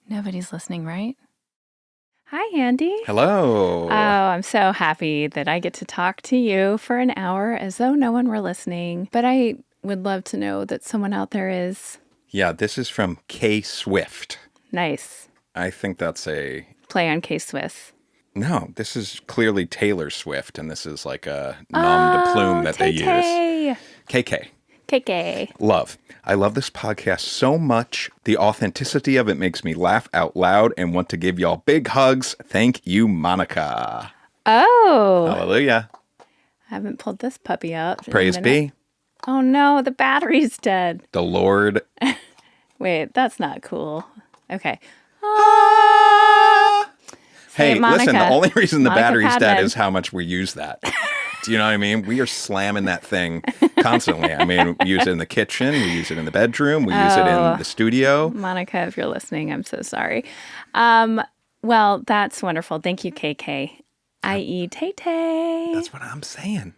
Nobody's listening, right? Hi, Andy. Hello. Oh, I'm so happy that I get to talk to you for an hour as though no one were listening. But I would love to know that someone out there is. Yeah, this is from K Swift. Nice. I think that's a... Play on K Swiss. No, this is clearly Taylor Swift, and this is like a nom de plume that they use. KK. KK. Love. I love this podcast so much. The authenticity of it makes me laugh out loud and want to give y'all big hugs. Thank you, Monica. Oh. Hallelujah. I haven't pulled this puppy out. Praise be. Oh no, the battery's dead. The Lord. Wait, that's not cool. Okay. Hey, listen, the only reason the Monica battery's dead Padman. is how much we use that. Do you know what I mean? We are slamming that thing constantly. I mean, we use it in the kitchen. We use it in the bedroom. We use it in the studio. Monica, if you're listening, I'm so sorry. Well, that's wonderful. Thank you, KK. I.e. Tay-Tay. That's what I'm saying.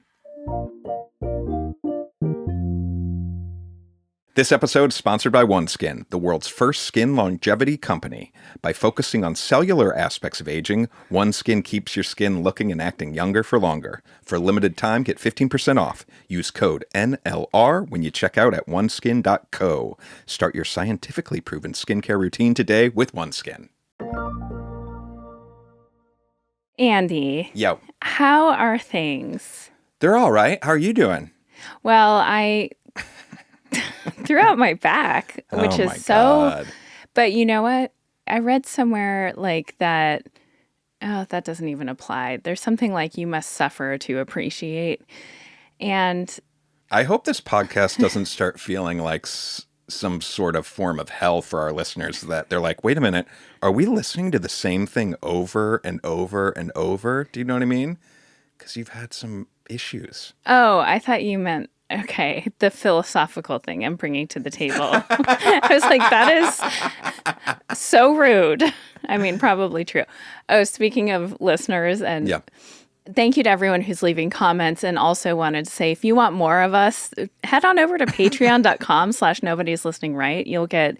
This episode is sponsored by OneSkin, the world's first skin longevity company. By focusing on cellular aspects of aging, OneSkin keeps your skin looking and acting younger for longer. For a limited time, get 15% off. Use code NLR when you check out at oneskin.co. Start your scientifically proven skincare routine today with OneSkin. Andy. Yo. How are things? They're all right. How are you doing? Well, I threw out my back, which Oh is my so... God. But you know what? I read somewhere like that... Oh, that doesn't even apply. There's something like you must suffer to appreciate. And... I hope this podcast doesn't start feeling like some sort of form of hell for our listeners, that they're like, wait a minute, are we listening to the same thing over and over and over? Do you know what I mean? Because you've had some issues. Oh, I thought you meant... Okay, the philosophical thing I'm bringing to the table. I was like, that is so rude. I mean, probably true. Oh, speaking of listeners, and thank you to everyone who's leaving comments, and also wanted to say, if you want more of us, head on over to patreon.com/nobody's listening right. You'll get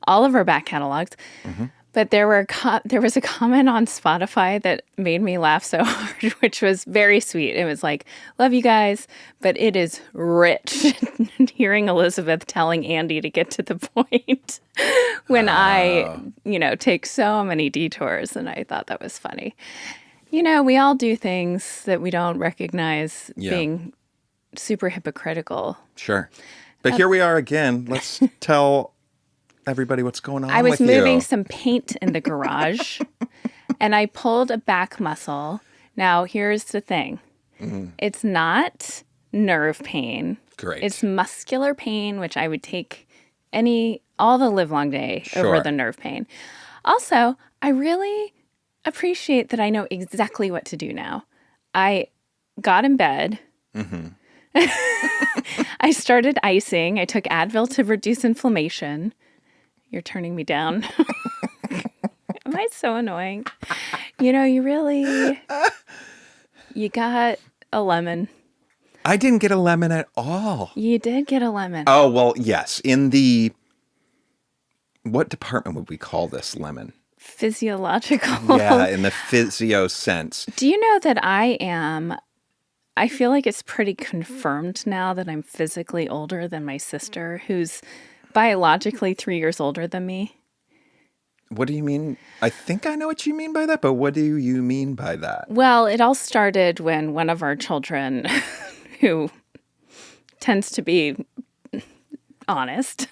all of our back catalogs. Mm-hmm. But there was a comment on Spotify that made me laugh so hard, which was very sweet. It was like, love you guys, but it is rich hearing Elizabeth telling Andy to get to the point when I, take so many detours. And I thought that was funny. You know, we all do things that we don't recognize being super hypocritical. Sure. But here we are again. Let's tell everybody what's going on. I was moving some paint in the garage and I pulled a back muscle. Now, here's the thing. Mm-hmm. It's not nerve pain. Great. It's muscular pain, which I would take all the livelong day over the nerve pain. Also, I really appreciate that I know exactly what to do now. I got in bed. Mm-hmm. I started icing. I took Advil to reduce inflammation. You're turning me down. Am I so annoying? You know, you got a lemon. I didn't get a lemon at all. You did get a lemon. Oh, well, yes. In the, what department would we call this lemon? Physiological. Yeah, in the physio sense. Do you know that I feel like it's pretty confirmed now that I'm physically older than my sister, who's biologically 3 years older than me. What do you mean? I think I know what you mean by that, but what do you mean by that? Well, it all started when one of our children, who tends to be honest,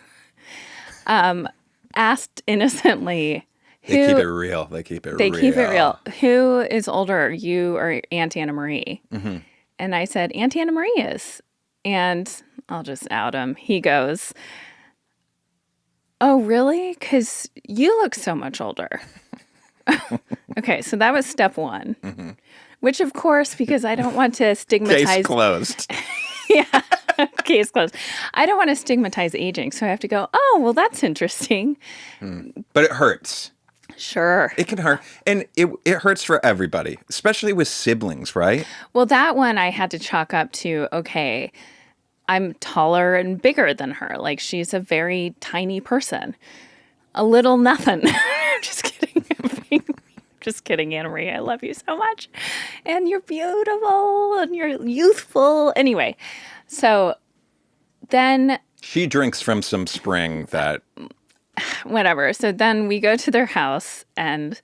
asked innocently... They keep it real. They keep it real. Who is older, you or Auntie Anna Marie? Mm-hmm. And I said, Auntie Anna Marie is. And I'll just out him. He goes... Oh, really? Because you look so much older. Okay, so that was step one. Mm-hmm. Which, of course, because I don't want to stigmatize... Case closed. Yeah, case closed. I don't want to stigmatize aging, so I have to go, oh, well, that's interesting. But it hurts. Sure. It can hurt. And it hurts for everybody, especially with siblings, right? Well, that one I had to chalk up to, okay, I'm taller and bigger than her. Like, she's a very tiny person. A little nothing. Just kidding. Just kidding, Anna Marie. I love you so much. And you're beautiful and you're youthful. Anyway, so then... She drinks from some spring that... Whatever. So then we go to their house and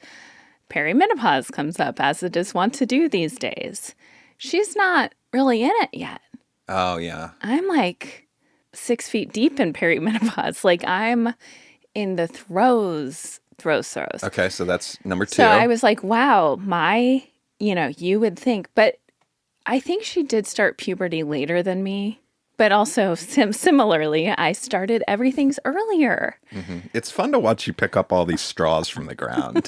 perimenopause comes up, as it is wont to do these days. She's not really in it yet. Oh, yeah. I'm like 6 feet deep in perimenopause. Like, I'm in the throes. Okay, so that's number 2. So I was like, wow, you would think. But I think she did start puberty later than me. But also, similarly, I started everything's earlier. Mm-hmm. It's fun to watch you pick up all these straws from the ground.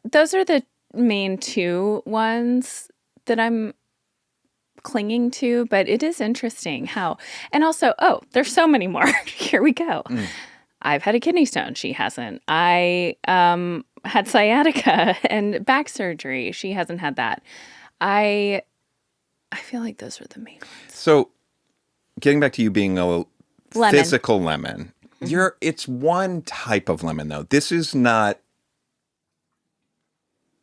Those are the main 2 ones that I'm clinging to. But it is interesting how... And also, there's so many more. Here we go. I've had a kidney stone. She hasn't. I had sciatica and back surgery. She hasn't had that. I feel like those are the main ones. So, getting back to you being a physical lemon, it's one type of lemon, though. This is not...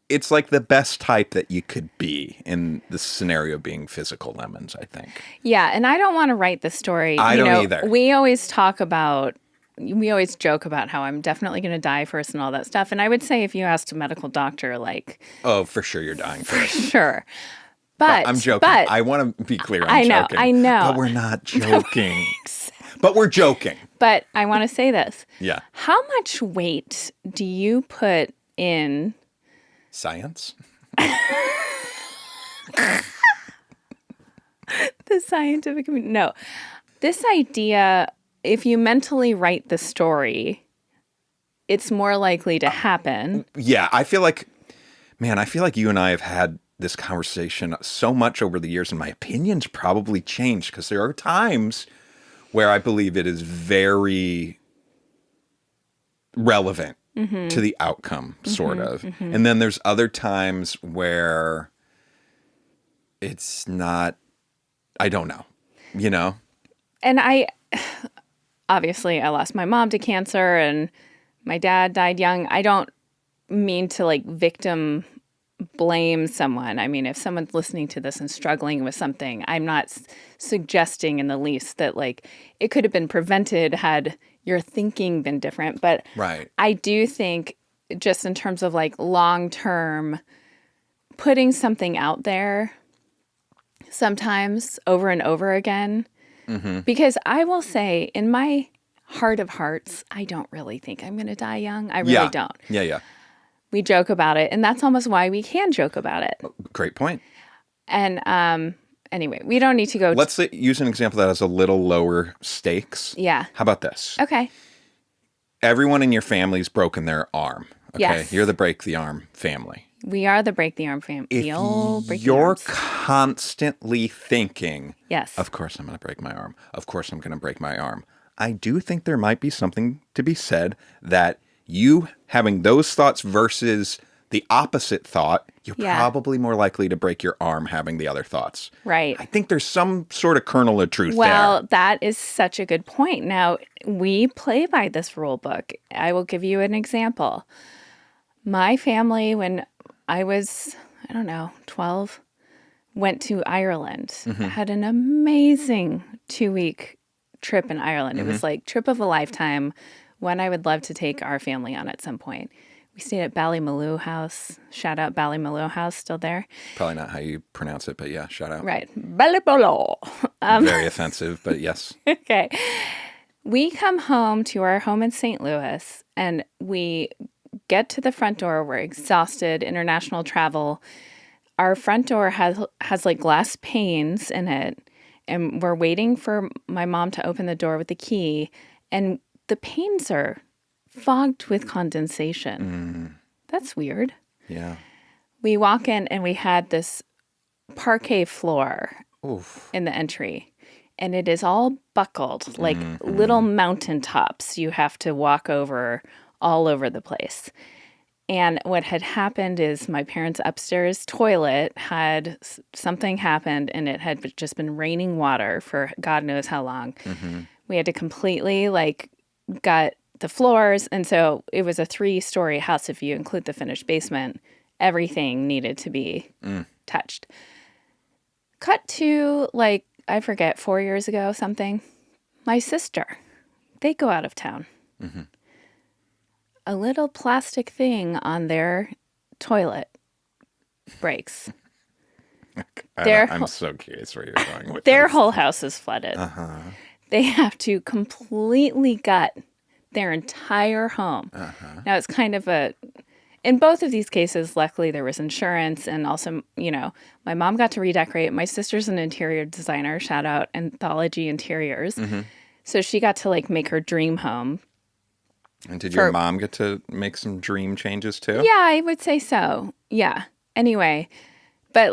It's like the best type that you could be in the scenario being physical lemons, I think. Yeah, and I don't want to write the story. I don't either. We always joke about how I'm definitely going to die first and all that stuff. And I would say if you asked a medical doctor, like... Oh, for sure you're dying first. For sure. But I'm joking. But, I want to be clear. I know. But we're not joking. But we're joking. But I want to say this. Yeah. How much weight do you put in... Science? The scientific community. No. This idea, if you mentally write the story, it's more likely to happen. Yeah. I feel like you and I have had this conversation so much over the years, and my opinions probably changed because there are times where I believe it is very relevant to the outcome, sort of. And then there's other times where it's not, I don't know, And obviously I lost my mom to cancer and my dad died young. I don't mean to victim blame someone. I mean, if someone's listening to this and struggling with something, I'm not suggesting in the least that it could have been prevented had your thinking been different. But right. I do think just in terms of long term, putting something out there sometimes over and over again, because I will say in my heart of hearts, I don't really think I'm going to die young. I really don't. Yeah. We joke about it, and that's almost why we can joke about it. Great point. And anyway, we don't need to go... Let's use an example that has a little lower stakes. Yeah. How about this? Okay. Everyone in your family's broken their arm. Okay? Yes. You're the break the arm family. We are the break the arm family. If you're constantly thinking, yes, of course I'm going to break my arm. Of course I'm going to break my arm. I do think there might be something to be said that you having those thoughts versus the opposite thought, you're probably more likely to break your arm having the other thoughts. Right. I think there's some sort of kernel of truth there. Well, that is such a good point. Now, we play by this rule book. I will give you an example. My family, when I was, 12, went to Ireland. Had an amazing 2-week trip in Ireland. It was trip of a lifetime. One I would love to take our family on at some point. We stayed at Ballymaloe House. Shout out Ballymaloe House, still there. Probably not how you pronounce it, but yeah, shout out. Right. Ballymaloe. Very offensive, but yes. Okay. We come home to our home in St. Louis, and we get to the front door. We're exhausted, international travel. Our front door has glass panes in it, and we're waiting for my mom to open the door with the key, and the panes are fogged with condensation. That's weird. Yeah. We walk in and we had this parquet floor in the entry. and it is all buckled, like little mountaintops you have to walk over all over the place. And what had happened is my parents' upstairs toilet had something happened, and it had just been raining water for God knows how long. We had to completely gut the floors. And so it was a 3-story house. If you include the finished basement, everything needed to be touched. Cut to I forget, 4 years ago, something. My sister, they go out of town. A little plastic thing on their toilet breaks. I'm so curious where you're going with their this. whole house is flooded. They have to completely gut their entire home. Now, it's kind of in both of these cases, luckily there was insurance, and also, my mom got to redecorate. My sister's an interior designer, shout out Anthology Interiors. So she got to make her dream home. And did your mom get to make some dream changes too? Yeah, I would say so. Yeah. Anyway, but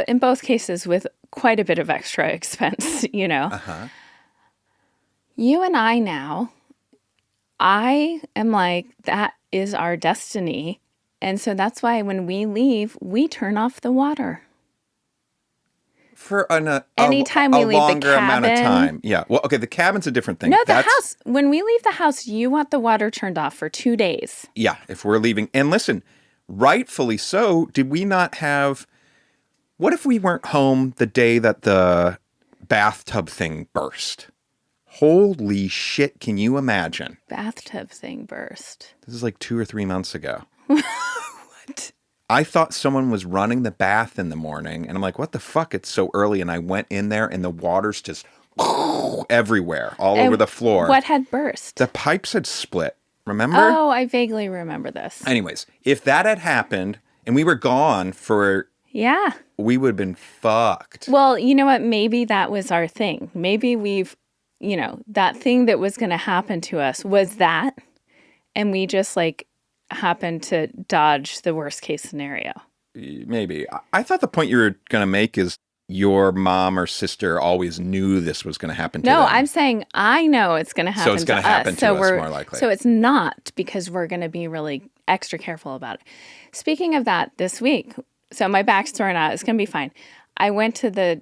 in both cases with quite a bit of extra expense, You and I now, I am that is our destiny. And so that's why when we leave, we turn off the water. For anytime we leave the longer amount of cabin. time. Yeah. Well, okay, the cabin's a different thing. No, the house. When we leave the house, you want the water turned off for 2 days. Yeah, if we're leaving. And listen, rightfully so, did we not have... What if we weren't home the day that the bathtub thing burst? Holy shit, can you imagine? Bathtub thing burst. This is 2 or 3 months ago. What? I thought someone was running the bath in the morning, and I'm like, what the fuck? It's so early. And I went in there, and the water's just everywhere, all over the floor. What had burst? The pipes had split. Remember? Oh, I vaguely remember this. Anyways, if that had happened, and we were gone for... Yeah. We would have been fucked. Well, you know what? Maybe that was our thing. Maybe we've, that thing that was going to happen to us was that, and we just happened to dodge the worst case scenario. Maybe. I thought the point you were going to make is your mom or sister always knew this was going to happen to them. No, I'm saying I know it's going to happen to us. So it's going to happen to us more likely. So it's not, because we're going to be really extra careful about it. Speaking of that, this week, so my back's thrown out. It's going to be fine. I went to the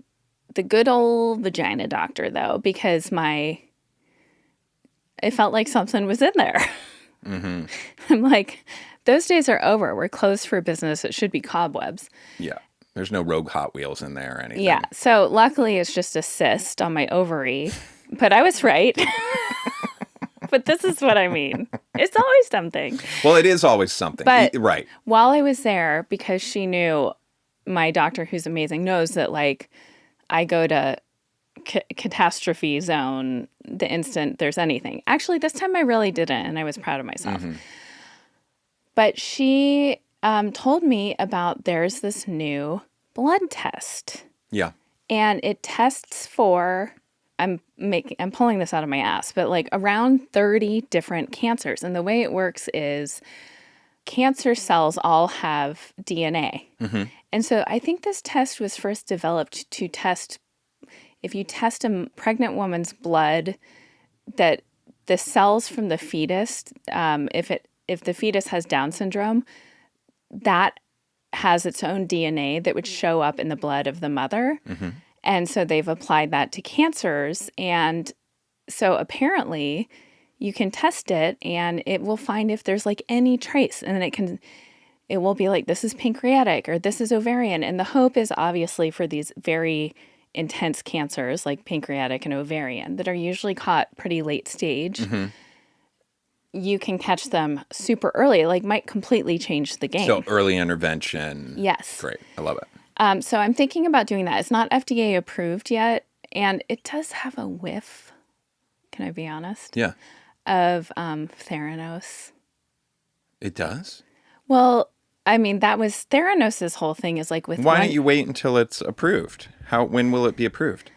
good old vagina doctor, though, because it felt like something was in there. I'm like, those days are over. We're closed for business. It should be cobwebs. Yeah. There's no Rogue Hot Wheels in there or anything. Yeah. So luckily it's just a cyst on my ovary. But I was right. But this is what I mean. It's always something. Well, it is always something. But right. While I was there, because she knew, my doctor, who's amazing, knows that I go to catastrophe zone the instant there's anything. Actually, this time I really didn't, and I was proud of myself. But she told me about there's this new blood test. Yeah. And it tests for, I'm pulling this out of my ass, but around 30 different cancers. And the way it works is cancer cells all have DNA. And so I think this test was first developed to test, if you test a pregnant woman's blood, that the cells from the fetus, if the fetus has Down syndrome, that has its own DNA that would show up in the blood of the mother. And so they've applied that to cancers. And so apparently you can test it and it will find if there's any trace. And then it will be this is pancreatic or this is ovarian. And the hope is obviously for these very intense cancers like pancreatic and ovarian that are usually caught pretty late stage. You can catch them super early, might completely change the game. So early intervention. Yes. Great. I love it. So I'm thinking about doing that. It's not FDA approved yet, and it does have a whiff, can I be honest? Yeah. Of Theranos. It does? Well, I mean, that was Theranos' whole thing is with... Why don't you wait until it's approved? When will it be approved?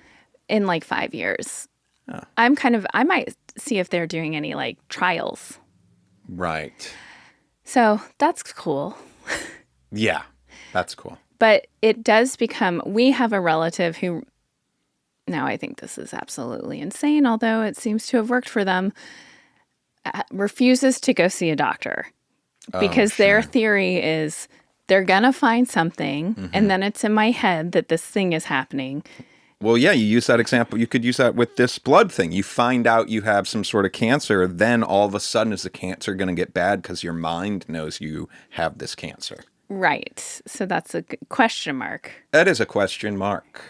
In 5 years. Oh. I might see if they're doing any trials. Right. So that's cool. Yeah, that's cool. But it does become, we have a relative who now I think this is absolutely insane, although it seems to have worked for them, refuses to go see a doctor because their theory is they're going to find something and then it's in my head that this thing is happening. Well, yeah, you use that example. You could use that with this blood thing. You find out you have some sort of cancer, then all of a sudden is the cancer going to get bad because your mind knows you have this cancer? Right. So that's a question mark. That is a question mark.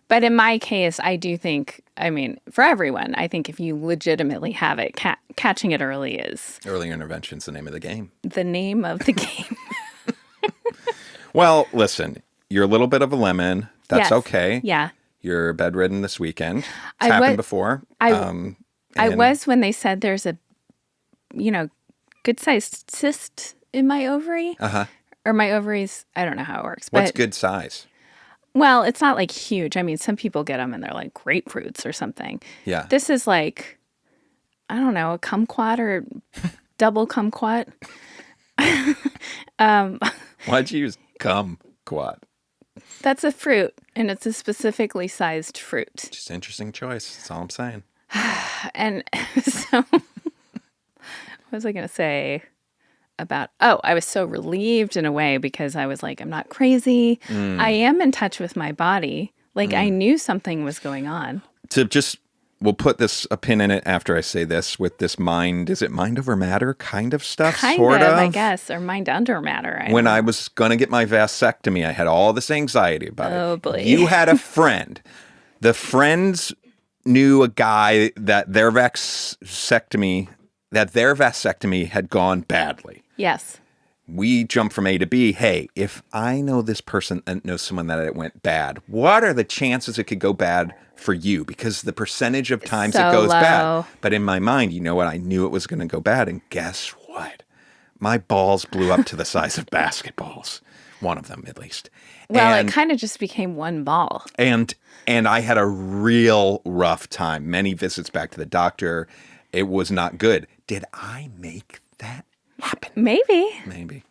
But in my case, I do think, I mean, for everyone, I think if you legitimately have it, catching it early is... Early intervention's the name of the game. The name of the game. Well, listen, you're a little bit of a lemon. That's yes. okay. Yeah. You're bedridden this weekend. It's happened before. I was when they said there's a, good-sized cyst in my ovary. Or my ovaries, I don't know how it works. What's good size? Well, it's not like huge. I mean, some people get them and they're like grapefruits or something. Yeah. This is like, I don't know, a kumquat or double kumquat. Why'd you use kumquat? That's a fruit, and it's a specifically sized fruit. Just an interesting choice. That's all I'm saying. And so, what was I going to say about, I was so relieved in a way because I was like, I'm not crazy. I am in touch with my body. Like I knew something was going on. We'll put a pin in it after I say this with this mind, is it mind over matter kind of stuff? Sort of, I guess, or mind under matter. When I was going to get my vasectomy, I had all this anxiety about it. Oh, boy. You had a friend. The friends knew a guy that their vasectomy had gone badly. Yes. We jump from A to B. Hey, if I know this person and knows someone that it went bad, what are the chances it could go bad for you? Because the percentage of times it goes bad. But in my mind, you know what? I knew it was going to go bad. And guess what? My balls blew up to the size of basketballs. One of them, at least. Well, it kind of just became one ball. And I had a real rough time. Many visits back to the doctor. It was not good. Did I make that happen? Maybe.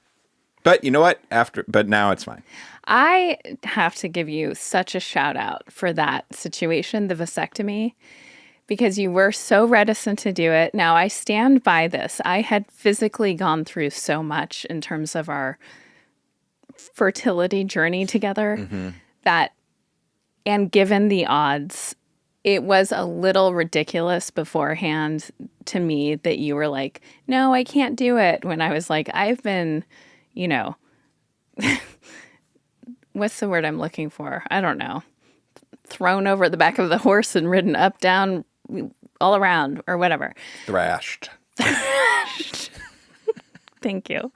But you know what? But now it's fine. I have to give you such a shout out for that situation, the vasectomy, because you were so reticent to do it. Now I stand by this. I had physically gone through so much in terms of our fertility journey together and given the odds, it was a little ridiculous beforehand to me that you were like, no, I can't do it. When I was like, I've been, what's the word I'm looking for? I don't know. Thrown over the back of the horse and ridden up, down, all around or whatever. Thrashed. Thank you.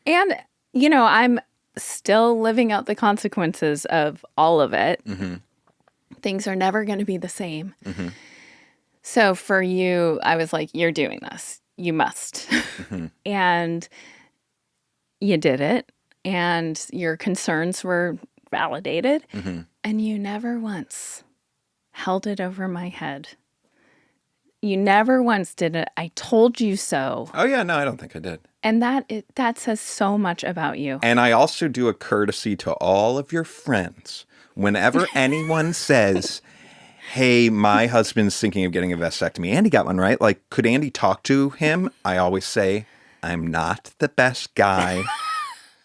And, I'm still living out the consequences of all of it. Things are never going to be the same. So for you, I was like, you're doing this. You must. And you did it. And your concerns were validated. And you never once held it over my head. You never once did it. I told you so. Oh, yeah. No, I don't think I did. And that says so much about you. And I also do a courtesy to all of your friends. Whenever anyone says, hey, my husband's thinking of getting a vasectomy. Andy got one, right? Like, could Andy talk to him? I always say, I'm not the best guy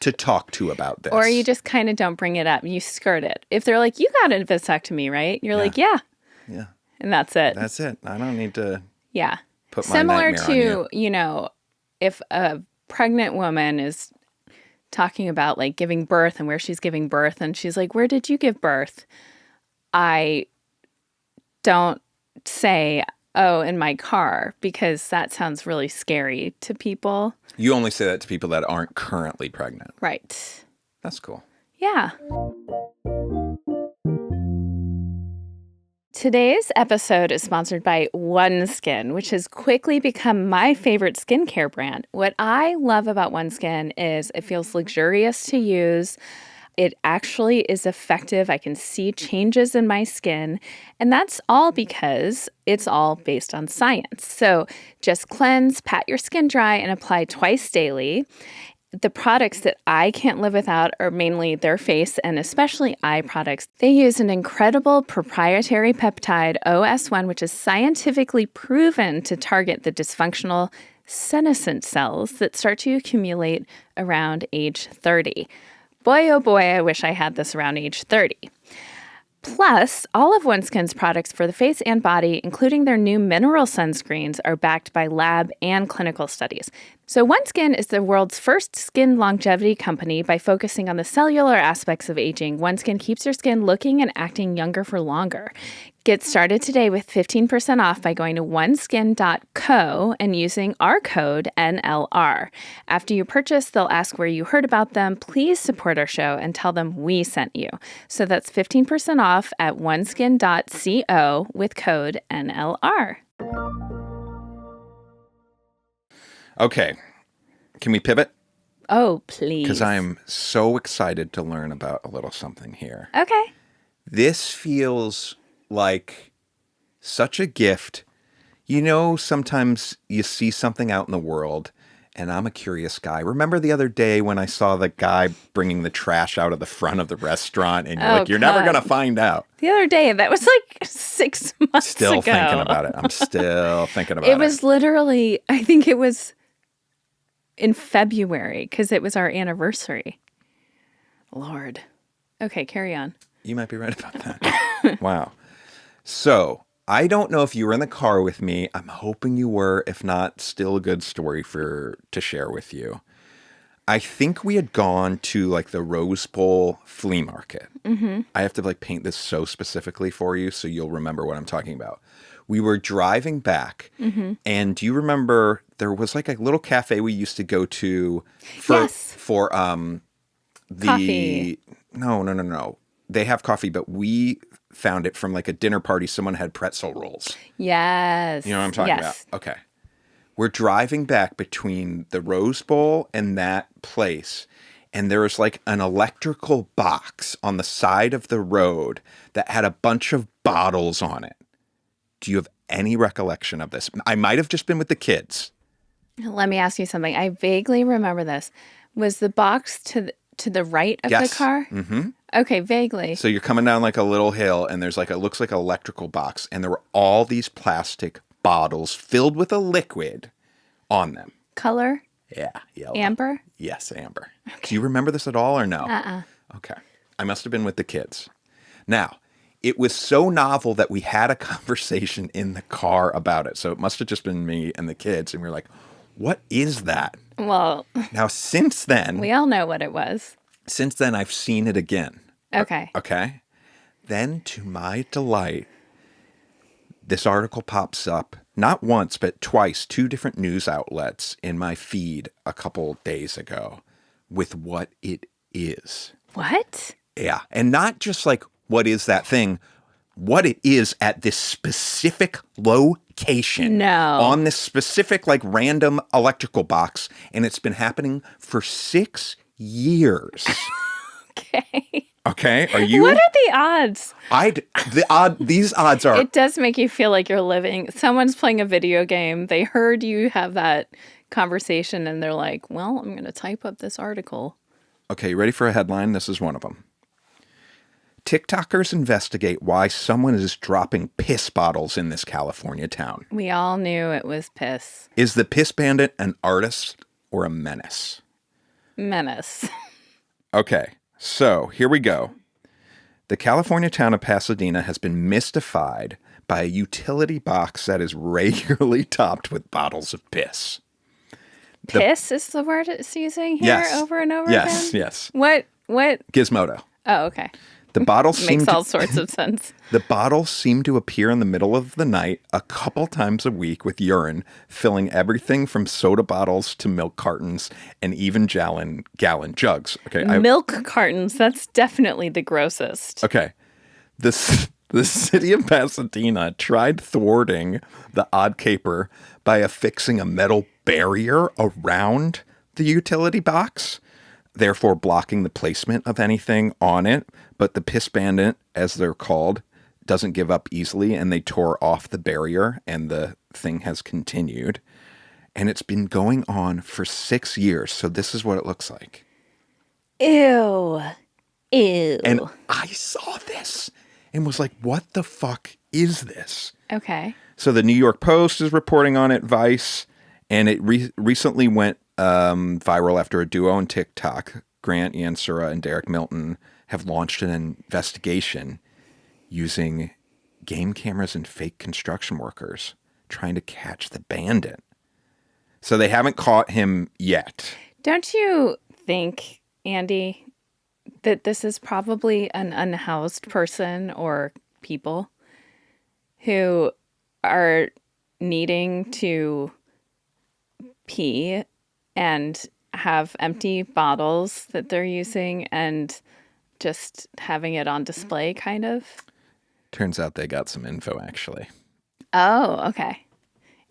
to talk to about this. Or you just kind of don't bring it up. You skirt it. If they're like, you got a vasectomy, right? You're like, yeah. Yeah. And that's it. That's it. I don't need to put my Similar nightmare on you. to, if a pregnant woman is talking about like giving birth and where she's giving birth and she's like, where did you give birth? I don't say, oh, in my car, because that sounds really scary to people. You only say that to people that aren't currently pregnant. Right. That's cool. Yeah. Today's episode is sponsored by OneSkin, which has quickly become my favorite skincare brand. What I love about OneSkin is it feels luxurious to use. It actually is effective. I can see changes in my skin, and that's all because it's all based on science. So just cleanse, pat your skin dry, and apply twice daily. the products that I can't live without are mainly their face and especially eye products. They use an incredible proprietary peptide, OS1, which is scientifically proven to target the dysfunctional senescent cells that start to accumulate around age 30. Boy, oh boy, I wish I had this around age 30. Plus, all of OneSkin's products for the face and body, including their new mineral sunscreens, are backed by lab and clinical studies. So OneSkin is the world's first skin longevity company. By focusing on the cellular aspects of aging, OneSkin keeps your skin looking and acting younger for longer. Get started today with 15% off by going to oneskin.co and using our code NLR. After you purchase, they'll ask where you heard about them. Please support our show and tell them we sent you. So that's 15% off at oneskin.co with code NLR. Okay. Can we pivot? Oh, please. Because I am so excited to learn about a little something here. Okay. This feels like such a gift. You know, sometimes you see something out in the world, and I'm a curious guy. Remember the other day when I saw the guy bringing the trash out of the front of the restaurant, and you're you're never going to find out. The other day, that was like 6 months Still ago. thinking about it. I'm still thinking about it. It was literally, I think it was in February, because it was our anniversary. Lord. Okay, carry on. You might be right about that. Wow. So, I don't know if you were in the car with me. I'm hoping you were. If not, still a good story to share with you. I think we had gone to like the Rose Bowl flea market. Mm-hmm. I have to like paint this so specifically for you so you'll remember what I'm talking about. We were driving back, and do you remember there was like a little cafe we used to go to for the coffee. No. They have coffee, but we found it from like a dinner party. Someone had pretzel rolls. Yes. You know what I'm talking about? Okay. We're driving back between the Rose Bowl and that place, and there was like an electrical box on the side of the road that had a bunch of bottles on it. Do you have any recollection of this? I might have just been with the kids. Let me ask you something. I vaguely remember this. Was the box to the right of the car? Mm-hmm. Okay, vaguely. So you're coming down like a little hill, and there's like, it looks like an electrical box, and there were all these plastic bottles filled with a liquid on them. Color? Yeah, yellow. Amber? Yes, amber. Okay. Do you remember this at all or no? Uh-uh. Okay. I must have been with the kids. Now, it was so novel that we had a conversation in the car about it. So it must have just been me and the kids, and we were like, what is that? Well, now since then, we all know what it was. Since then, I've seen it again. Okay. Okay. Then, to my delight, this article pops up, not once, but twice, 2 different news outlets in my feed a couple days ago with what it is. What? Yeah. And not just like, what is that thing? What it is at this specific location. No. On this specific, like, random electrical box. And it's been happening for 6 years. Okay. Okay. Are you? What are the odds? These odds are. It does make you feel like you're living. Someone's playing a video game. They heard you have that conversation and they're like, well, I'm going to type up this article. Okay. You ready for a headline? This is one of them. TikTokers investigate why someone is dropping piss bottles in this California town. We all knew it was piss. Is the piss bandit an artist or a menace? Menace. Okay, so here we go. The California town of Pasadena has been mystified by a utility box that is regularly topped with bottles of piss. Piss is the word it's using here over and over again? Yes. What? Gizmodo. Oh, okay. The bottles makes all sorts of sense. The bottles seem to appear in the middle of the night a couple times a week with urine, filling everything from soda bottles to milk cartons and even gallon jugs. Okay, milk cartons, that's definitely the grossest. Okay. The city of Pasadena tried thwarting the odd caper by affixing a metal barrier around the utility box, therefore blocking the placement of anything on it. But the piss bandit, as they're called, doesn't give up easily, and they tore off the barrier, and the thing has continued. And it's been going on for 6 years. So this is what it looks like. Ew. Ew. And I saw this and was like, what the fuck is this? Okay. So the New York Post is reporting on it, Vice, and it recently went viral after a duo on TikTok, Grant Yansura and Derek Milton, have launched an investigation using game cameras and fake construction workers trying to catch the bandit. So they haven't caught him yet. Don't you think, Andy, that this is probably an unhoused person or people who are needing to pee and have empty bottles that they're using and just having it on display, kind of? Turns out they got some info, actually. Oh, okay.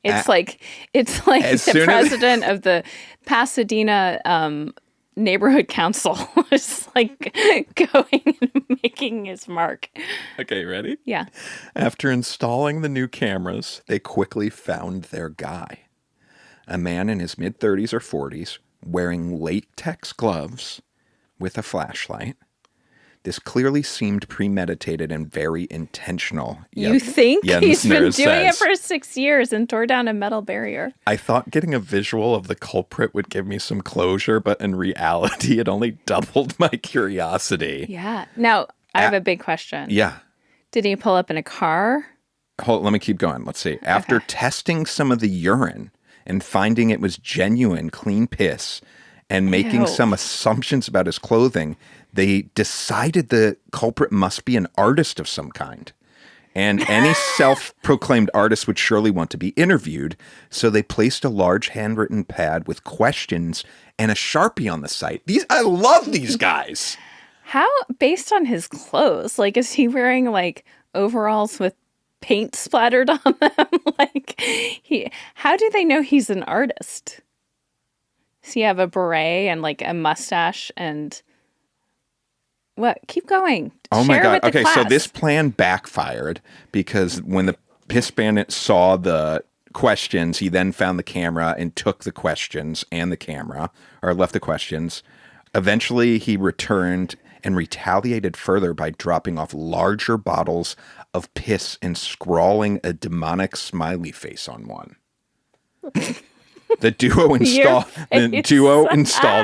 It's like the president of the Pasadena neighborhood council was like going and making his mark. Okay, ready? Yeah. After installing the new cameras, they quickly found their guy. A man in his mid-30s or 40s wearing latex gloves with a flashlight. This clearly seemed premeditated and very intentional. You think? He's been doing it for 6 years and tore down a metal barrier. I thought getting a visual of the culprit would give me some closure, but in reality, it only doubled my curiosity. Yeah. Now, I have a big question. Yeah. Did he pull up in a car? Let me keep going. Let's see. After testing some of the urine and finding it was genuine, clean piss, and making some assumptions about his clothing, they decided the culprit must be an artist of some kind. And any self-proclaimed artist would surely want to be interviewed. So they placed a large handwritten pad with questions and a Sharpie on the site. I love these guys. How, based on his clothes, like, is he wearing like overalls with paint splattered on them? How do they know he's an artist? Does he have a beret and like a mustache and what? Keep going. Oh my God. Okay, class. so this plan backfired because when the piss bandit saw the questions, he then found the camera and took the questions and the camera, or left the questions. Eventually, he returned and retaliated further by dropping off larger bottles of piss and scrawling a demonic smiley face on one. The duo installed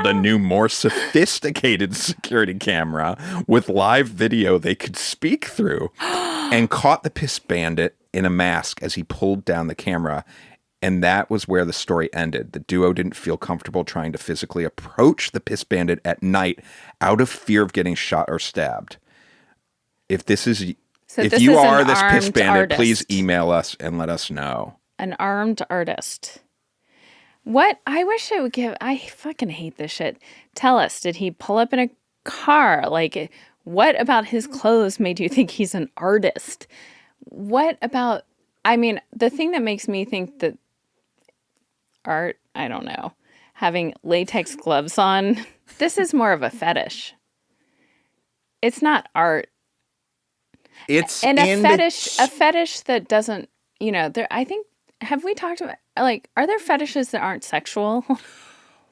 a new, more sophisticated security camera with live video they could speak through and caught the piss bandit in a mask as he pulled down the camera. And that was where the story ended. The duo didn't feel comfortable trying to physically approach the piss bandit at night out of fear of getting shot or stabbed. If you are this piss bandit, please email us and let us know. An armed artist. What? I wish it would give. I fucking hate this shit. Tell us, did he pull up in a car? Like, what about his clothes made you think he's an artist? What about, I mean, the thing that makes me think that art, I don't know, having latex gloves on, this is more of a fetish. It's not art. It's and a fetish that doesn't, I think, have we talked about, like, are there fetishes that aren't sexual?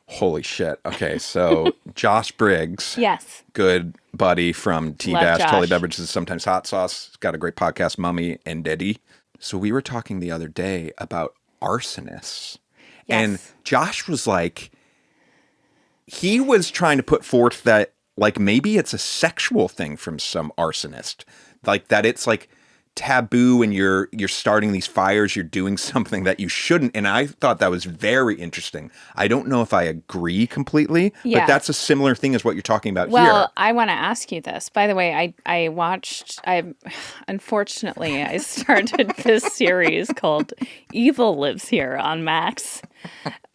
Holy shit. Okay, so Josh Briggs. Yes. Good buddy from T-Bash, Totally Beverages, Sometimes Hot Sauce. He's got a great podcast, Mummy and Diddy. So we were talking the other day about arsonists. Yes. And Josh was like, he was trying to put forth that, like, maybe it's a sexual thing from some arsonist. Like, that it's, like, taboo when you're starting these fires, you're doing something that you shouldn't. And I thought that was very interesting. I don't know if I agree completely, but that's a similar thing as what you're talking about here. Well, I want to ask you this. By the way, unfortunately, I started this series called Evil Lives Here on Max,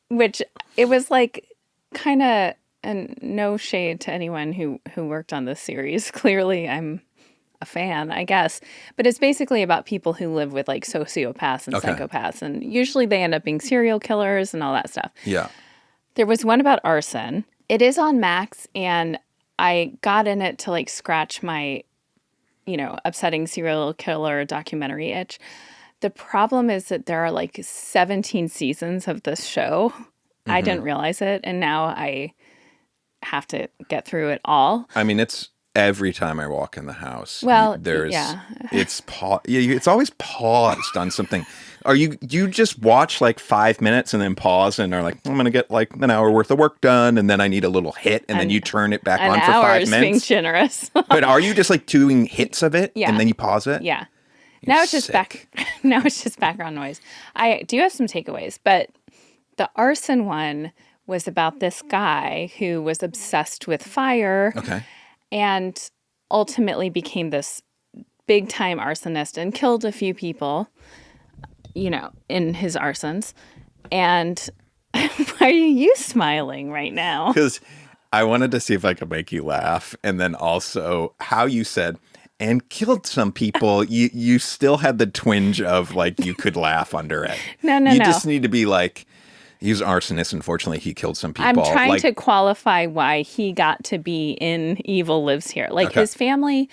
which it was like kind of, and no shade to anyone who worked on this series. Clearly, I'm a fan, I guess. But it's basically about people who live with like sociopaths and psychopaths. And usually they end up being serial killers and all that stuff. Yeah. There was one about arson. It is on Max, and I got in it to like scratch my, upsetting serial killer documentary itch. The problem is that there are like 17 seasons of this show. I didn't realize it, and now I have to get through it all. I mean, it's every time I walk in the house. Well, there's yeah. it's always paused on something. You just watch like 5 minutes and then pause and are like, I'm gonna get like an hour worth of work done, and then I need a little hit, and then you turn it back on for 5 minutes. Being generous. But are you just like doing hits of it, Yeah. and then you pause it? Yeah. Now it's just now it's just background noise. I do have some takeaways, but the arson one was about this guy who was obsessed with fire. Okay. And ultimately became this big time arsonist and killed a few people, in his arsons. And why are you smiling right now? Because I wanted to see if I could make you laugh, and then also how you said, and killed some people. You still had the twinge of like you could laugh under it. No. You just need to be like, he's an arsonist. Unfortunately, he killed some people. I'm trying to qualify why he got to be in Evil Lives Here. Like his family,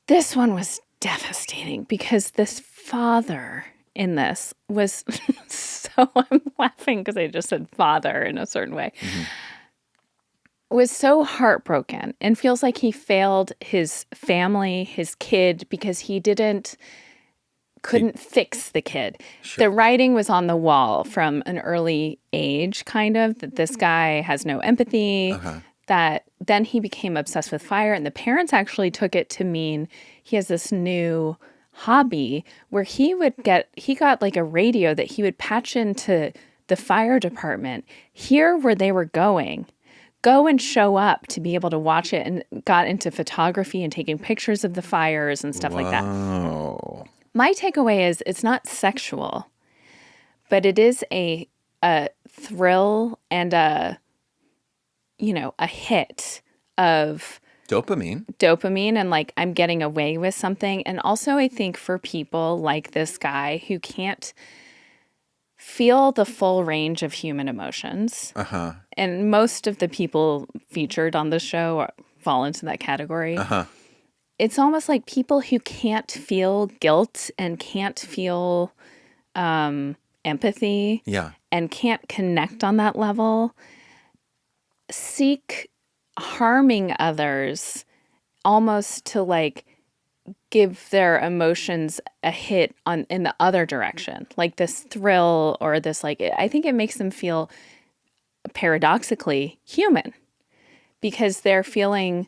this one was devastating because this father in this was so, I'm laughing because I just said father in a certain way, was so heartbroken and feels like he failed his family, his kid, because he couldn't fix the kid. Sure. The writing was on the wall from an early age, kind of, that this guy has no empathy, that then he became obsessed with fire. And the parents actually took it to mean he has this new hobby where he got like a radio that he would patch into the fire department, hear where they were going, go and show up to be able to watch it, and got into photography and taking pictures of the fires and stuff like that. My takeaway is it's not sexual, but it is a thrill and a hit of dopamine and like I'm getting away with something. And also I think for people like this guy who can't feel the full range of human emotions, and most of the people featured on the show fall into that category. It's almost like people who can't feel guilt and can't feel empathy and can't connect on that level seek harming others almost to like give their emotions a hit in the other direction, like this thrill or this like, I think it makes them feel paradoxically human because they're feeling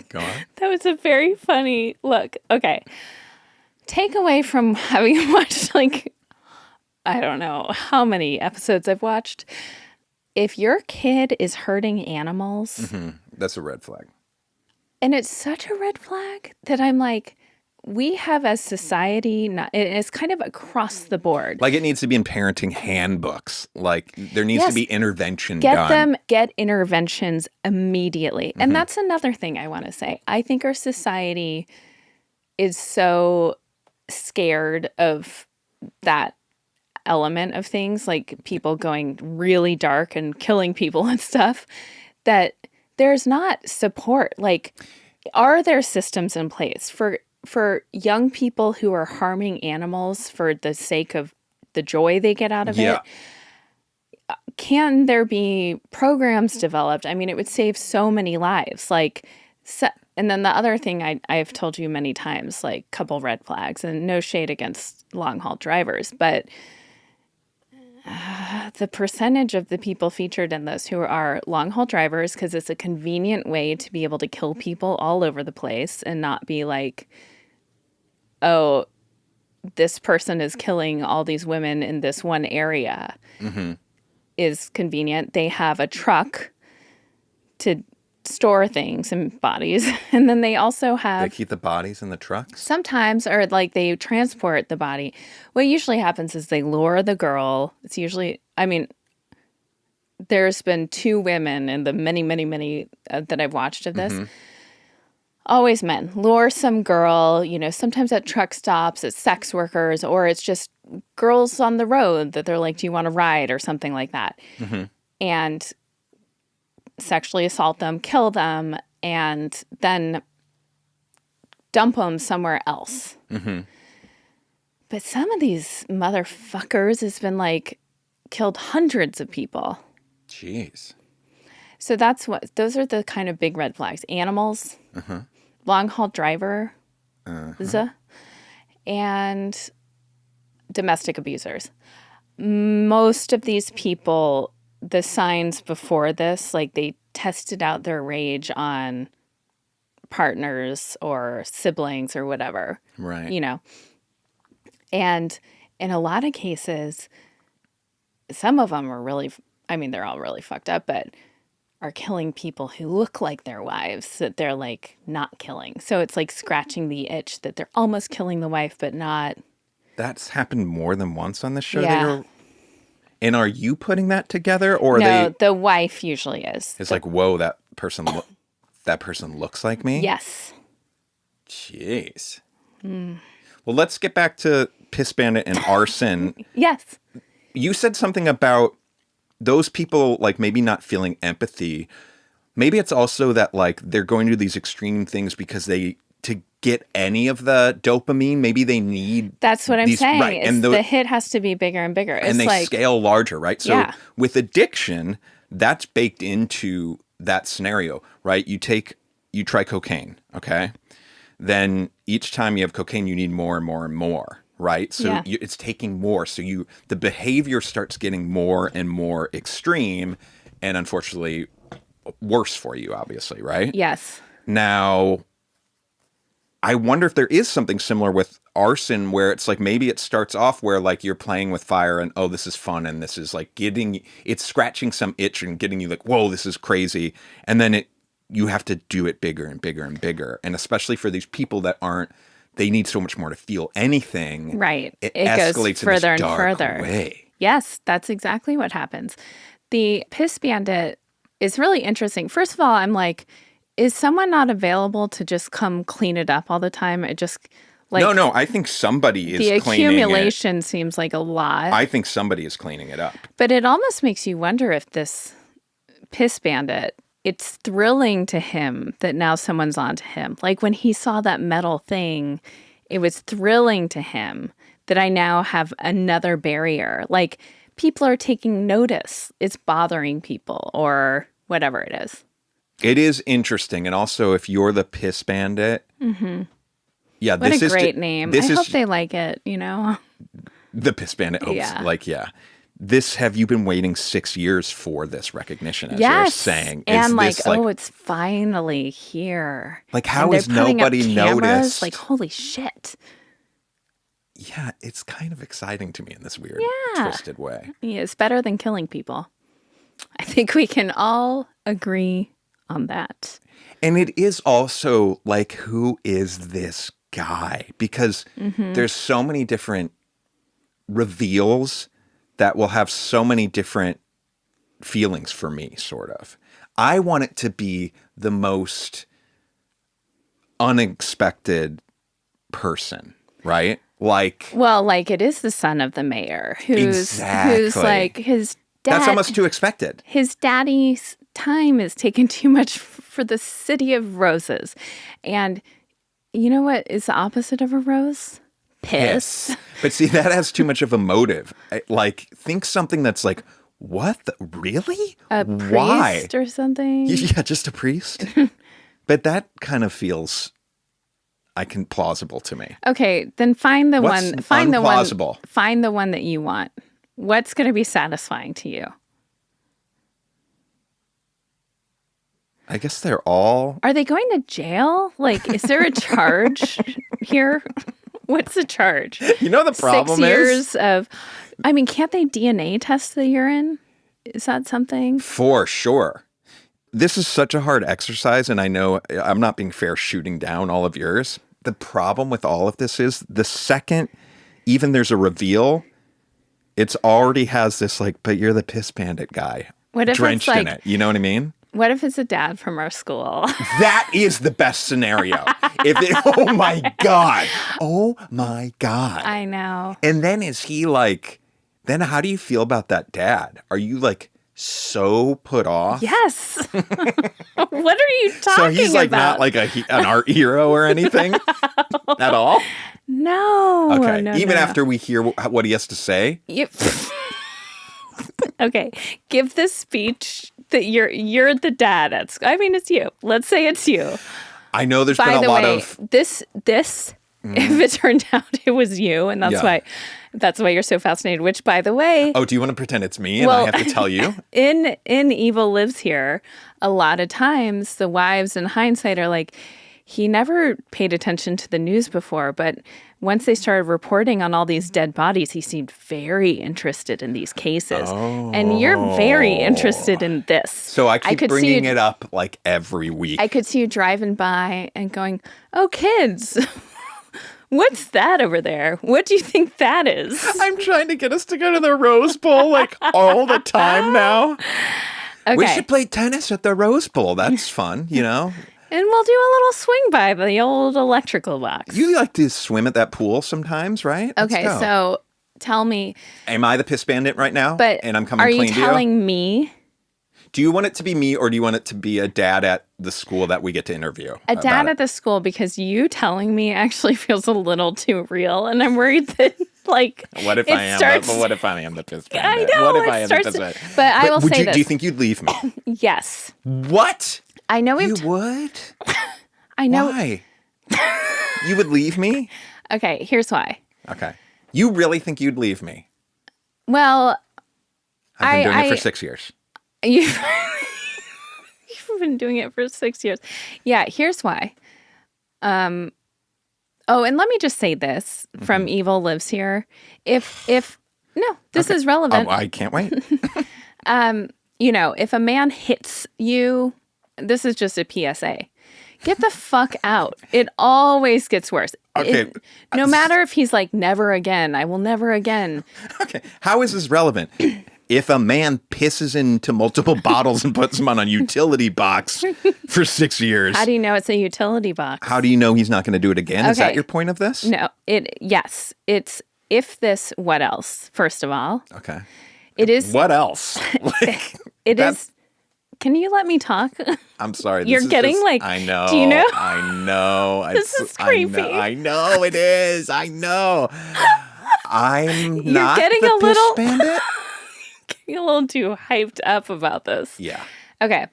Go on. That was a very funny look. Okay. Takeaway from having watched like, I don't know how many episodes I've watched. If your kid is hurting animals. That's a red flag. And it's such a red flag that I'm like, we have as society, it's kind of across the board. Like it needs to be in parenting handbooks. Like there needs to be intervention done. Get interventions immediately. And that's another thing I want to say. I think our society is so scared of that element of things, like people going really dark and killing people and stuff, that there's not support. Like, are there systems in place for young people who are harming animals for the sake of the joy they get out of it? Can there be programs developed? I mean, it would save so many lives. And then the other thing I've told you many times, like couple red flags, and no shade against long haul drivers, but the percentage of the people featured in this who are long haul drivers, because it's a convenient way to be able to kill people all over the place and not be like, oh, this person is killing all these women in this one area, is convenient. They have a truck to store things and bodies. And then they also have... They keep the bodies in the trucks? Sometimes, or like they transport the body. What usually happens is they lure the girl. It's usually... I mean, there's been 2 women in the many, many, many that I've watched of this. Always men. Lure some girl, sometimes at truck stops, it's sex workers, or it's just girls on the road that they're like, do you want to ride, or something like that. And sexually assault them, kill them, and then dump them somewhere else. Mm-hmm. But some of these motherfuckers has been like killed hundreds of people. Jeez. So those are the kind of big red flags. Animals, long haul driver, and domestic abusers. Most of these people, the signs before this, like they tested out their rage on partners or siblings or whatever. Right. You know. And in a lot of cases, some of them are really, I mean, they're all really fucked up, but are killing people who look like their wives that they're like not killing. So it's like scratching the itch that they're almost killing the wife, but not. That's happened more than once on the show. Yeah. And are you putting that together, or No, the wife usually is. It's like, whoa, that person looks like me. Yes. Jeez. Well, let's get back to Piss Bandit and arson. Yes. You said something about those people, like, maybe not feeling empathy. Maybe it's also that, like, they're going to these extreme things because to get any of the dopamine, maybe they need. That's what I'm saying. Right, and the hit has to be bigger and bigger. And they scale larger, right? So yeah. With addiction, that's baked into that scenario, right? You try cocaine, okay? Then each time you have cocaine, you need more and more and more, right? So it's taking more. So the behavior starts getting more and more extreme, and unfortunately worse for you, obviously, right? Yes. Now, I wonder if there is something similar with arson, where it's like maybe it starts off where like you're playing with fire and, oh, this is fun, and this is like it's scratching some itch and getting you like, whoa, this is crazy. And then you have to do it bigger and bigger and bigger. And especially for these people that they need so much more to feel anything. Right. It goes escalates further in this and dark further. way. Yes, that's exactly what happens. The Piss Bandit is really interesting. First of all, I'm like, is someone not available to just come clean it up all the time? It just like No, I think somebody is the cleaning it. The accumulation seems like a lot. I think somebody is cleaning it up. But it almost makes you wonder if this Piss Bandit, it's thrilling to him that now someone's onto him. Like when he saw that metal thing, it was thrilling to him that I now have another barrier. Like people are taking notice. It's bothering people or whatever it is. It is interesting. And also, if you're the Piss Bandit. Yeah, what a great name. I hope they like it, you know? The Piss Bandit hopes. Yeah. Have you been waiting 6 years for this recognition, as you're saying? And it's finally here. Like, how is nobody noticed? Like, holy shit. Yeah, it's kind of exciting to me in this weird, twisted way. Yeah, it's better than killing people. I think we can all agree on that. And it is also like, who is this guy? Because there's so many different reveals that will have so many different feelings for me, sort of. I want it to be the most unexpected person, right? Like, it is the son of the mayor who's like his dad. That's almost too expected. His daddy's time is taken too much for the city of roses. And you know what is the opposite of a rose? Piss. But see, that has too much of a motive. Like, think something that's like, what? Really? A priest or something? Yeah, just a priest. But that kind of feels plausible to me. Okay, then find the What's one. Find unplausible? the one. Find the one that you want. What's going to be satisfying to you? I guess they're all. Are they going to jail? Like, is there a charge here? What's the charge? You know, the problem 6 years of. I mean, can't they DNA test the urine? Is that something? For sure. This is such a hard exercise, and I know I'm not being fair shooting down all of yours. The problem with all of this is the second even there's a reveal, it's already has this like, but you're the Piss Bandit guy. What if drenched it's like, in it? You know what I mean? What if it's a dad from our school? That is the best scenario. Oh my God. Oh my God. I know. And then is he like, then how do you feel about that dad? Are you like so put off. Yes. What are you talking about? So he's like not like an art hero or anything at all? No. Okay. No, Even no. after we hear what he has to say? Okay. Give this speech that you're the dad at school. I mean, it's you. Let's say it's you. I know there's By been the a lot way, of... this if it turned out it was you, and that's why you're so fascinated, which, by the way... Oh, do you want to pretend it's me and I have to tell you? In Evil Lives Here, a lot of times the wives in hindsight are like, he never paid attention to the news before, but once they started reporting on all these dead bodies, he seemed very interested in these cases. Oh. And you're very interested in this. So I keep bringing it up like every week. I could see you driving by and going, oh, kids... What's that over there? What do you think that is? I'm trying to get us to go to the Rose Bowl like all the time now. Okay. We should play tennis at the Rose Bowl. That's fun, you know? And we'll do a little swing by the old electrical box. You like to swim at that pool sometimes, right? Okay, so tell me. Am I the piss bandit right now? And I'm coming clean to you? Are you telling me? Do you want it to be me or do you want it to be a dad at the school that we get to interview? A dad at the school, because you telling me actually feels a little too real. And I'm worried that, like, what if I am the piss bandit? I know. What if I am the piss bandit? But I will say this. Do you think you'd leave me? Yes. What? I know you would? I know. Why? You would leave me? Okay, here's why. Okay. You really think you'd leave me? Well, I've been doing it for 6 years. You've been doing it for 6 years. Yeah, here's why. And let me just say this from Evil Lives Here. This is relevant. Oh, I can't wait. If a man hits you, this is just a PSA. Get the fuck out. It always gets worse. Okay. No matter if he's like, never again, I will never again. Okay. How is this relevant? If a man pisses into multiple bottles and puts them on a utility box for 6 years. How do you know it's a utility box? How do you know he's not going to do it again? Okay. Is that your point of this? No. Yes. It's if this, what else, first of all. Okay. It is. What else? It is. Can you let me talk? I'm sorry. You're getting like. I know. Do you know? I know. This is creepy. I know it is. I know. I'm not getting the a little piss bandit. Getting a little too hyped up about this. Yeah. Okay.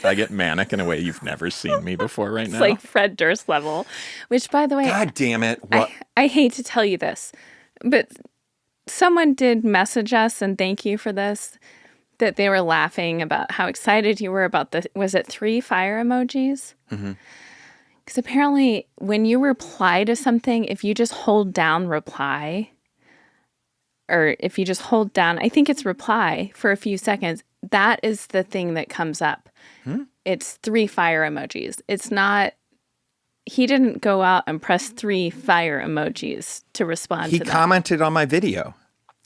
I get manic in a way you've never seen me before right now. It's like Fred Durst level, which, by the way, God damn it. What? I hate to tell you this, but someone did message us, and thank you for this, that they were laughing about how excited you were about was it 3 fire emojis? Mm-hmm. Because apparently when you reply to something, if you just hold down reply, or if you just hold down, I think it's reply for a few seconds, that is the thing that comes up. It's 3 fire emojis. It's not, he didn't go out and press 3 fire emojis to respond to that. He commented on my video.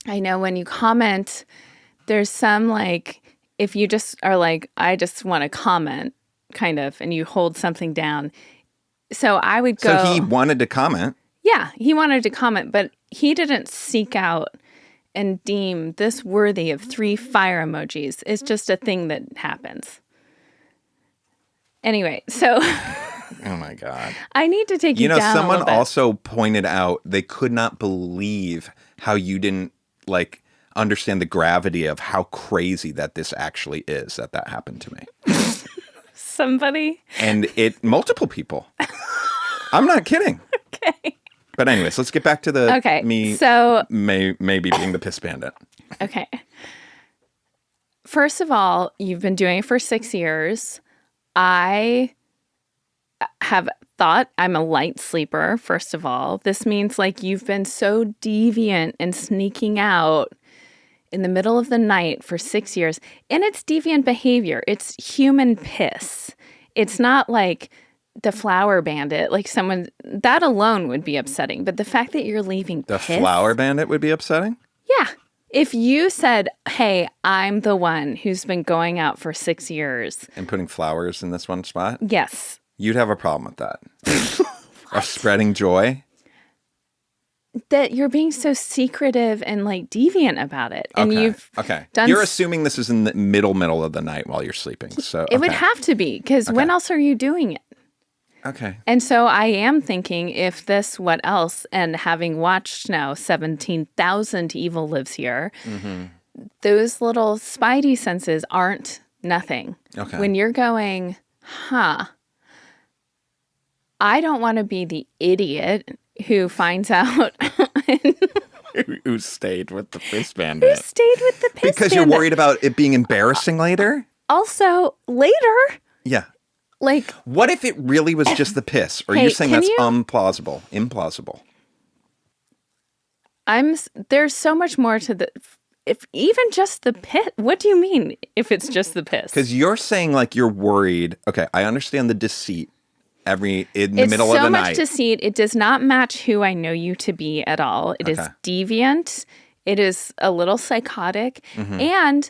I know when you comment, there's some like, if you just are like, I just want to comment, kind of, and you hold something down. So I would go. So he wanted to comment. Yeah, he wanted to comment, but he didn't seek out and deem this worthy of 3 fire emojis. It's just a thing that happens. Anyway, so. Oh my God. I need to take you down a little bit. Someone also pointed out they could not believe how you didn't like understand the gravity of how crazy that this actually is, that happened to me. Somebody? And multiple people. I'm not kidding. Okay. But anyways, let's get back to me so, maybe being the piss bandit. Okay. First of all, you've been doing it for 6 years. I have thought I'm a light sleeper, first of all. This means like you've been so deviant and sneaking out in the middle of the night for 6 years. And it's deviant behavior. It's human piss. It's not like the flower bandit, like someone, that alone would be upsetting. But the fact that you're leaving the piss, flower bandit would be upsetting? Yeah. If you said, hey, I'm the one who's been going out for 6 years. And putting flowers in this one spot? Yes. You'd have a problem with that. Of spreading joy? that you're being so secretive and like deviant about it. And you've done You're assuming this is in the middle of the night while you're sleeping. So it would have to be, because when else are you doing it? Okay. And so I am thinking, if this, what else? And having watched now 17,000 Evil Lives Here, those little spidey senses aren't nothing. Okay. When you're going, I don't want to be the idiot who finds out Who stayed with the piss bandit? Who stayed with the piss Because bandit. you're worried about it being embarrassing later? Also, later, Yeah. like... What if it really was just the piss? Or are you saying that's implausible? There's so much more to the... If even just the piss... What do you mean, if it's just the piss? Because you're saying like you're worried. Okay, I understand the deceit. In the middle of the night. It's so much deceit. It does not match who I know you to be at all. It is deviant. It is a little psychotic. And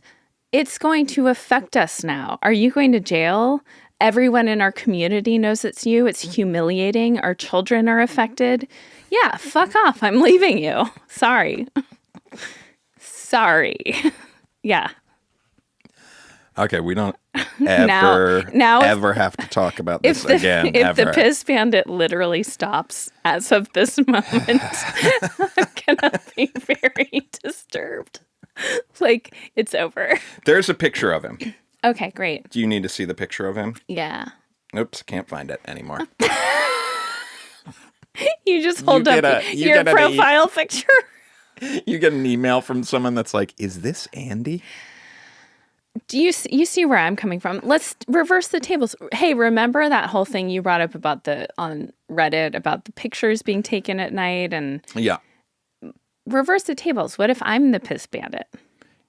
it's going to affect us now. Are you going to jail? Everyone in our community knows it's you. It's humiliating. Our children are affected. Yeah, fuck off. I'm leaving you. Sorry. Sorry. Yeah. Okay, we don't ever have to talk about this again. If the piss bandit literally stops as of this moment, I'm gonna be very disturbed. Like, it's over. There's a picture of him. Okay, great. Do you need to see the picture of him? Yeah. Oops, can't find it anymore. You just hold up your profile picture. You get an email from someone that's like, is this Andy? Do you see where I'm coming from? Let's reverse the tables. Hey, remember that whole thing you brought up about on Reddit about the pictures being taken at night? And yeah. Reverse the tables. What if I'm the piss bandit?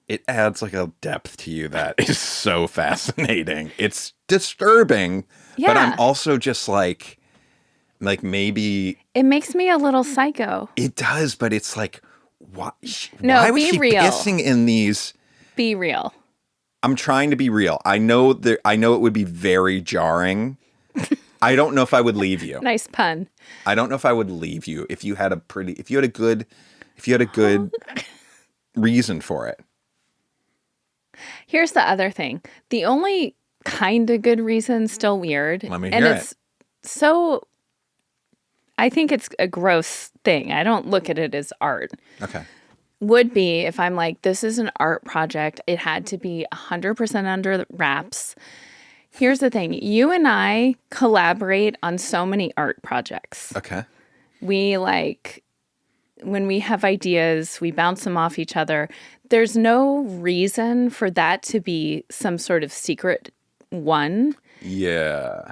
It adds like a depth to you that is so fascinating. It's disturbing, but I'm also just like maybe... It makes me a little psycho. It does, but it's like, why was she real. pissing in these... Be real. I'm trying to be real. I know it would be very jarring. I don't know if I would leave you. Nice pun. I don't know if I would leave you if you had a good reason for it. Here's the other thing. The only kind of good reason, still weird. Let me hear it. So I think it's a gross thing. I don't look at it as art. Okay. Would be if I'm like, this is an art project. It had to be 100% under wraps. Here's the thing. You and I collaborate on so many art projects. Okay. We when we have ideas, we bounce them off each other. There's no reason for that to be some sort of secret one. Yeah.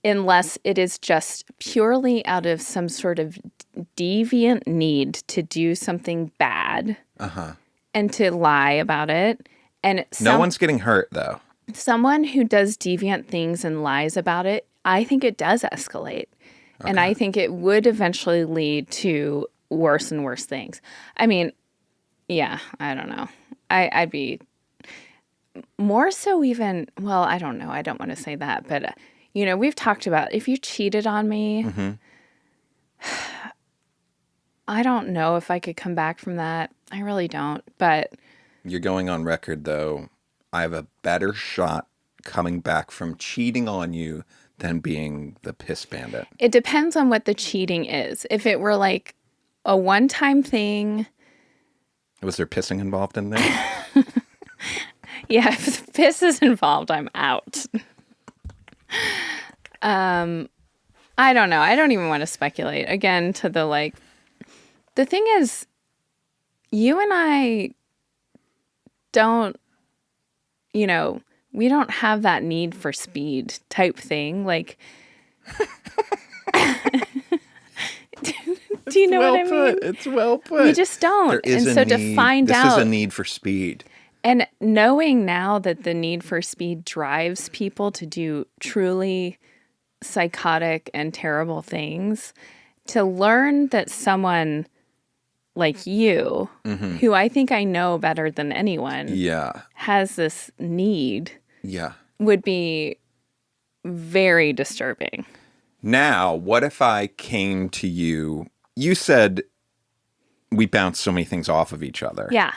Unless it is just purely out of some sort of deviant need to do something bad and to lie about it. And no one's getting hurt, though. Someone who does deviant things and lies about it, I think it does escalate. Okay. And I think it would eventually lead to worse and worse things. I mean, yeah, I don't know. I'd be more so even, well, I don't know. I don't want to say that, but... we've talked about if you cheated on me, I don't know if I could come back from that. I really don't, but... You're going on record, though. I have a better shot coming back from cheating on you than being the piss bandit. It depends on what the cheating is. If it were like a one-time thing... Was there pissing involved in there? Yeah, if piss is involved, I'm out. I don't know. I don't even want to speculate again to the thing is, you and I don't, we don't have that need for speed type thing. Like, do you know what I mean? It's well put. We just don't. This is a need for speed. And knowing now that the need for speed drives people to do truly psychotic and terrible things, to learn that someone like you, who I think I know better than anyone, has this need, would be very disturbing. Now, what if I came to you? You said we bounce so many things off of each other. Yeah.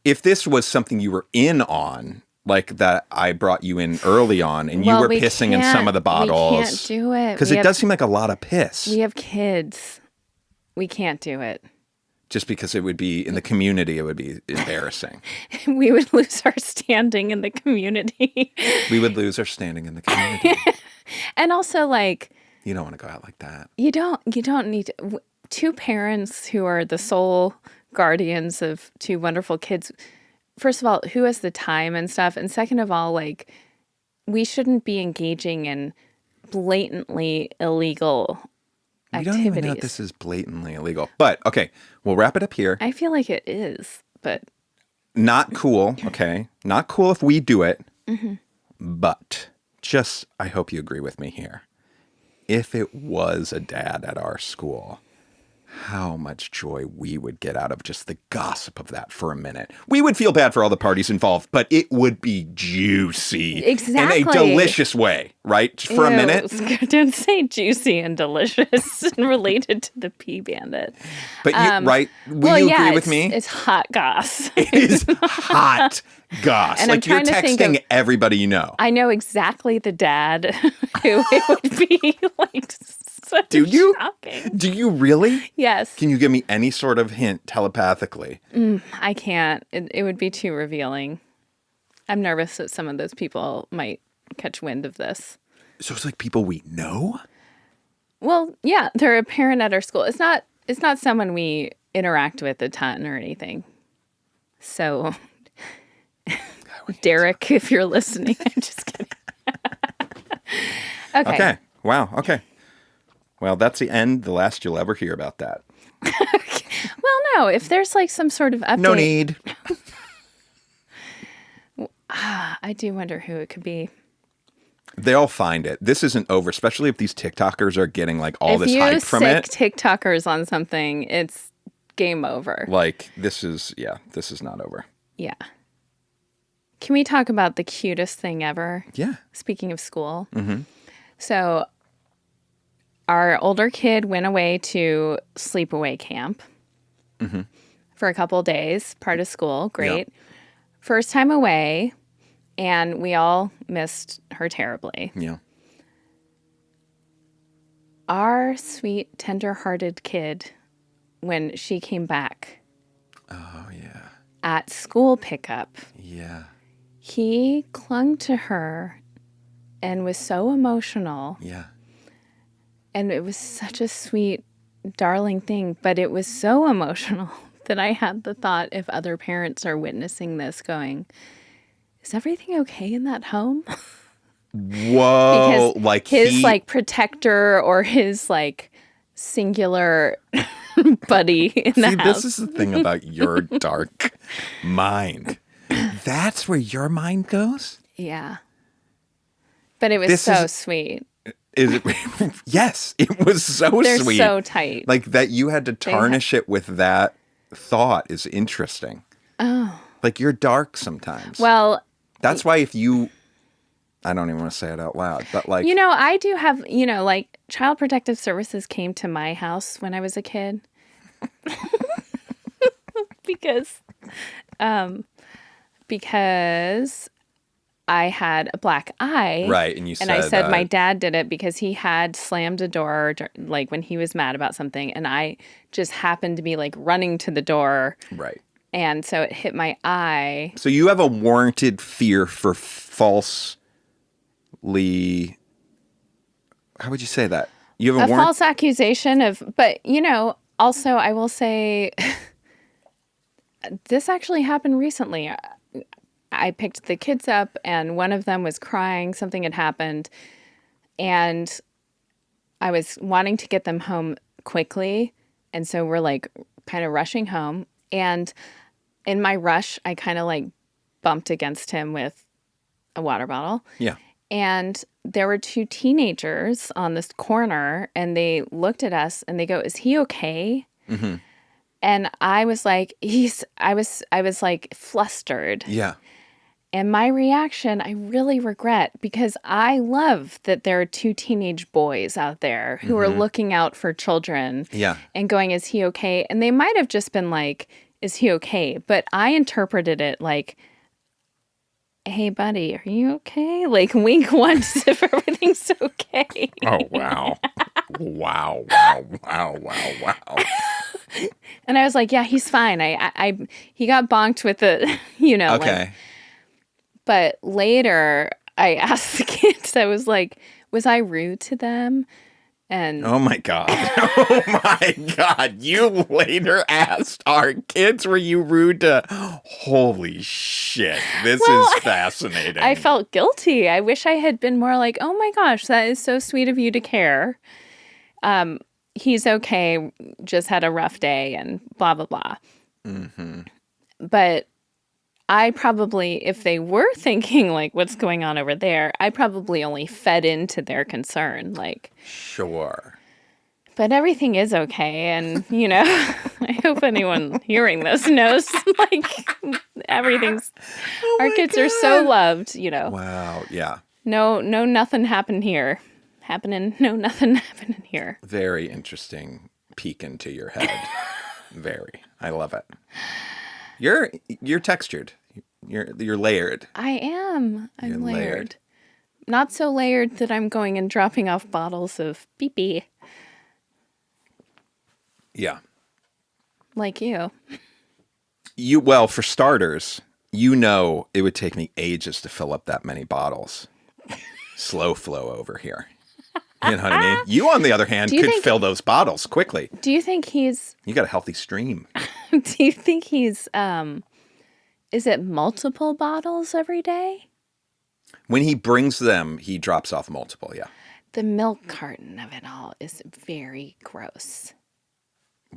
If this was something you were in on, like that I brought you in early on and you were pissing in some of the bottles. We can't do it. Because it does seem like a lot of piss. We have kids. We can't do it. Just because it would be, in the community, it would be embarrassing. We would lose our standing in the community. We would lose our standing in the community. And also, like... You don't want to go out like that. You don't need to... Two parents who are the sole guardians of two wonderful kids... First of all, who has the time and stuff? And second of all, like, we shouldn't be engaging in blatantly illegal activities. We don't even know if this is blatantly illegal. But, okay, we'll wrap it up here. I feel like it is, but... Not cool, okay? Not cool if we do it. Mm-hmm. But, just, I hope you agree with me here. If it was a dad at our school... how much joy we would get out of just the gossip of that for a minute. We would feel bad for all the parties involved, but it would be juicy. Exactly. In a delicious way, right? For a minute. Don't say juicy and delicious and related to the pea bandit. But you, right? Will you agree with me? It's hot goss. It is hot goss. And like you're texting everybody you know. I know exactly the dad who it would be like... Do you? Shocking. Do you really? Yes. Can you give me any sort of hint telepathically? I can't. It would be too revealing. I'm nervous that some of those people might catch wind of this. So it's like people we know? Well, yeah, they're a parent at our school. It's not someone we interact with a ton or anything. So, Derek, if you're listening, I'm just kidding. Okay. Wow. Okay. Well, that's the end. The last you'll ever hear about that. Well, no. If there's like some sort of update. No need. I do wonder who it could be. They'll find it. This isn't over, especially if these TikTokers are getting like all this hype from it. If you sick TikTokers on something, it's game over. Like this is not over. Yeah. Can we talk about the cutest thing ever? Yeah. Speaking of school. Mm-hmm. So our older kid went away to sleepaway camp for a couple of days, part of school. Great. Yeah. First time away, and we all missed her terribly. Yeah. Our sweet, tender-hearted kid, when she came back. Oh, yeah. At school pickup. Yeah. He clung to her and was so emotional. Yeah. And it was such a sweet, darling thing, but it was so emotional that I had the thought, if other parents are witnessing this, going, is everything okay in that home? Whoa. Because like his like protector or his like singular buddy in the house. This is the thing about your dark mind. That's where your mind goes? Yeah. But it was sweet. Is it? Yes, it was so They're sweet. They're so tight. Like that you had to tarnish it with that thought is interesting. Oh. Like you're dark sometimes. Well. That's why if you... I don't even want to say it out loud, but like... You know, I do have, like Child Protective Services came to my house when I was a kid. because I had a black eye. Right, and you said... And I said my dad did it because he had slammed a door, like, when he was mad about something, and I just happened to be, like, running to the door. Right. And so it hit my eye. So you have a warranted fear for falsely... How would you say that? You have a false accusation of... But, also, I will say... this actually happened recently. I picked the kids up and one of them was crying. Something had happened. And I was wanting to get them home quickly. And so we're like kind of rushing home. And in my rush, I kind of like bumped against him with a water bottle. Yeah. And there were two teenagers on this corner and they looked at us and they go, "Is he okay?" Mm-hmm. And I was like, I was like flustered. Yeah. And my reaction, I really regret, because I love that there are two teenage boys out there who are looking out for children and going, is he okay? And they might have just been like, is he okay? But I interpreted it like, hey, buddy, are you okay? Like, wink once if everything's okay. Oh, wow. Wow, wow, wow, wow, wow. And I was like, yeah, he's fine. He got bonked with the, Okay. like, but later I asked the kids, I was like, was I rude to them? And oh my God. Oh my God. You later asked our kids, were you rude to? Holy shit. This is fascinating. I felt guilty. I wish I had been more like, oh my gosh, that is so sweet of you to care. He's okay, just had a rough day and blah, blah, blah. But I probably, if they were thinking like, what's going on over there, I probably only fed into their concern. Like, sure. But everything is okay. And, I hope anyone hearing this knows, like, everything's, our kids are so loved, Wow. Yeah. No, nothing happened here. No, nothing happening here. Very interesting peek into your head. Very. I love it. You're textured. You're layered. I am. You're I'm layered. layered. Not so layered that I'm going and dropping off bottles of pee-pee. Yeah. Like you. Well, for starters, it would take me ages to fill up that many bottles. Slow flow over here. You know what I mean? You, on the other hand, could fill those bottles quickly. Do you think you got a healthy stream. Do you think he's, is it multiple bottles every day? When he brings them, he drops off multiple, yeah. The milk carton of it all is very gross.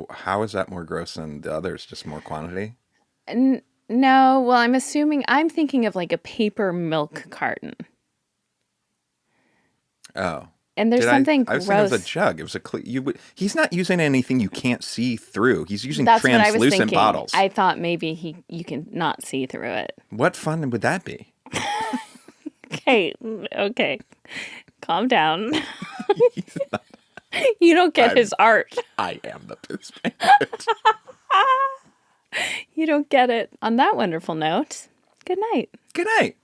How is that more gross than the others? Just more quantity? No, well, I'm thinking of like a paper milk carton. Oh. And there's something gross. I was thinking it was a jug. It was he's not using anything you can't see through. He's using That's translucent what I was thinking. bottles. I thought maybe you can not see through it. What fun would that be? Okay. Calm down. You don't get his art. I am the piss bandit. You don't get it. On that wonderful note, good night. Good night.